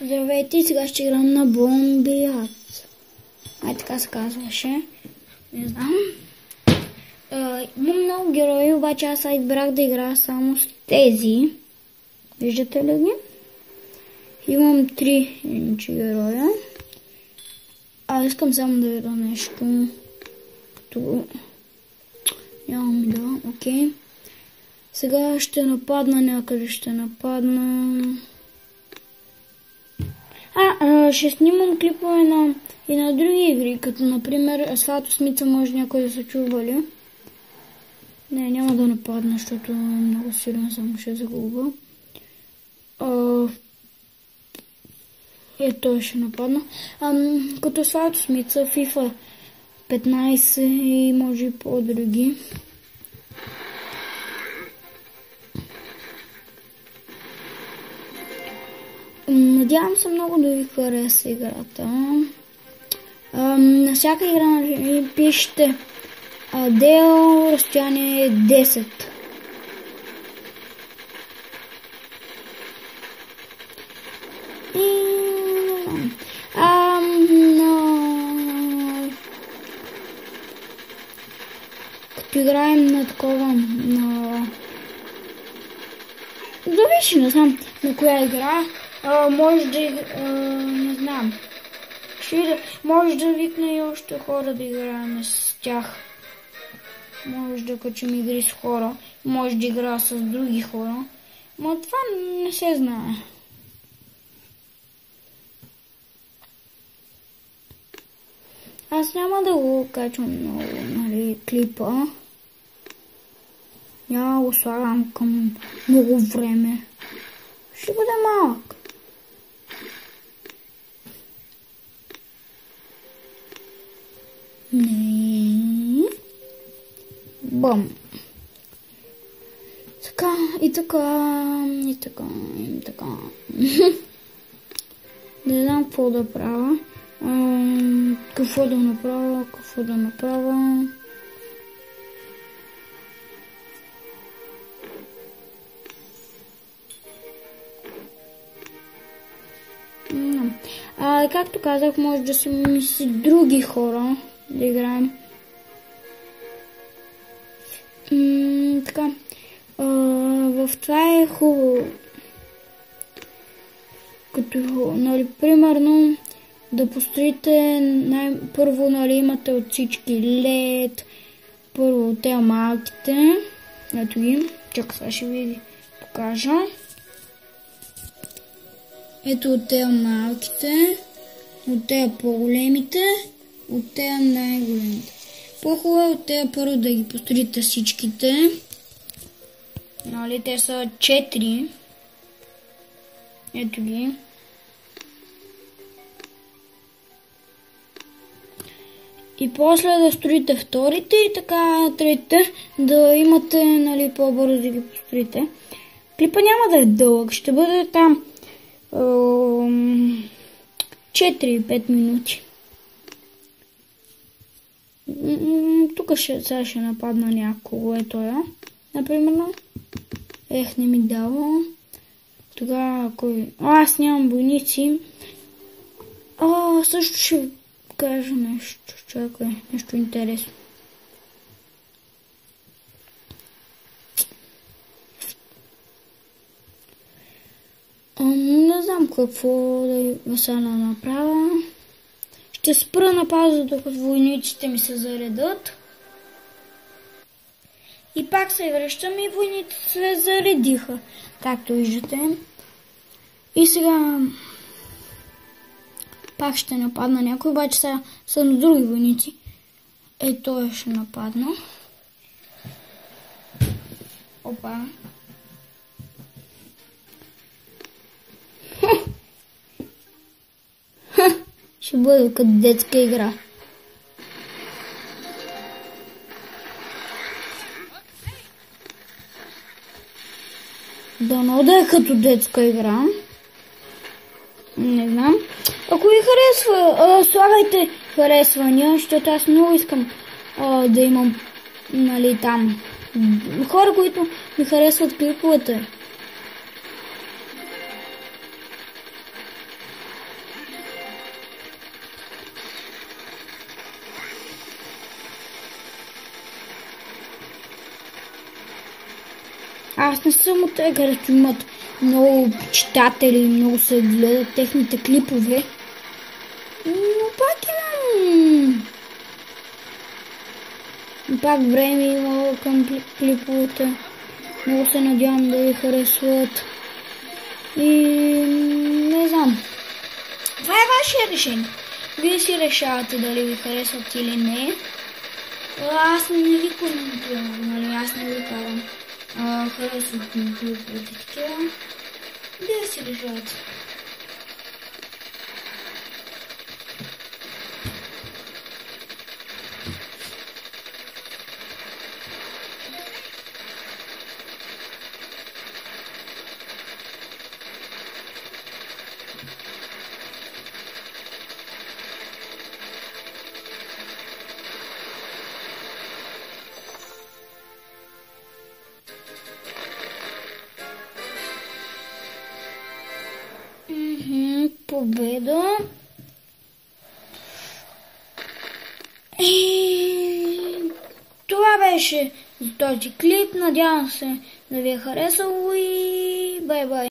Здравейте, сега ще играм на Бомбият. Така се казваше. Не знам. Имам много герои, обаче аз избрах да играя само с тези. Виждате ли ги? Имам 3 героя. Искам само да видя нещо. Нямам да, окей. Сега ще нападна някъде, ще снимам клипове и на други игри, като например Асфалтосмица, може някой да са чували. Не, няма да нападна, защото много силен съм, ще загуба. Той ще нападна. Като Асфалтосмица, FIFA 15 и може и по-други. Надявам се много да ви хареса играта. На всяка игра пишете DL разстояние 10. Като играем на такова, зависи, не знам на коя игра. Може да, не знам, може да викна и още хора да играем с тях. Може да качим игри с хора, може да игра с други хора, но това не се знае. Аз няма да го качвам много, клипа. Няма го слагам към много време. Ще бъде малък. Не. Бам. Така, и така. Не знам какво да правя. Какво да направя. Както казах, може да си мисли други хора да играем. Така. В това е хубаво. Като, примерно, да построите първо, имате от всички LED. Първо от тези малките. Ето ги. Чакай, сега ще ви покажа. Ето от тези малките, от тези по-големите, от тези най-големите. По-хубаво от тези първо да ги построите всичките. Те са 4. Ето ги. И после да строите вторите и така третите, да имате по-бързо да ги построите. Клипа няма да е дълъг, ще бъде там 4-5 минути. Тук сега ще нападна някого, например. Не ми дава. Тогава кой... Аз нямам бойници. Също ще кажа нещо. Чакай, нещо интересно. Не знам какво да сега направя. Ще спра на пауза, докато войниците ми се заредат. И пак се връщам и войните се заредиха, както виждате. И сега пак ще нападна някой, обаче сега са на други войници. Той ще нападна. Опа. Ще бъде като детска игра. Дано да е като детска игра. Не знам. Ако ви харесва, слагайте харесвания, защото аз много искам да имам там хора, които ми харесват клиповете. Аз не съм от тези, където имат много читатели, много се гледат техните клипове. Но пак имам... Пак време има към клиповете. Много се надявам да ви харесват. И не знам. Това е ваше решение. Вие си решавате дали ви харесват или не. Аз не ви коментирам, нали? Аз не ви казвам. Харесват ми клиповете такива. Вие си решавате. Победа. И това беше за този клип. Надявам се да ви е харесало и бай-бай.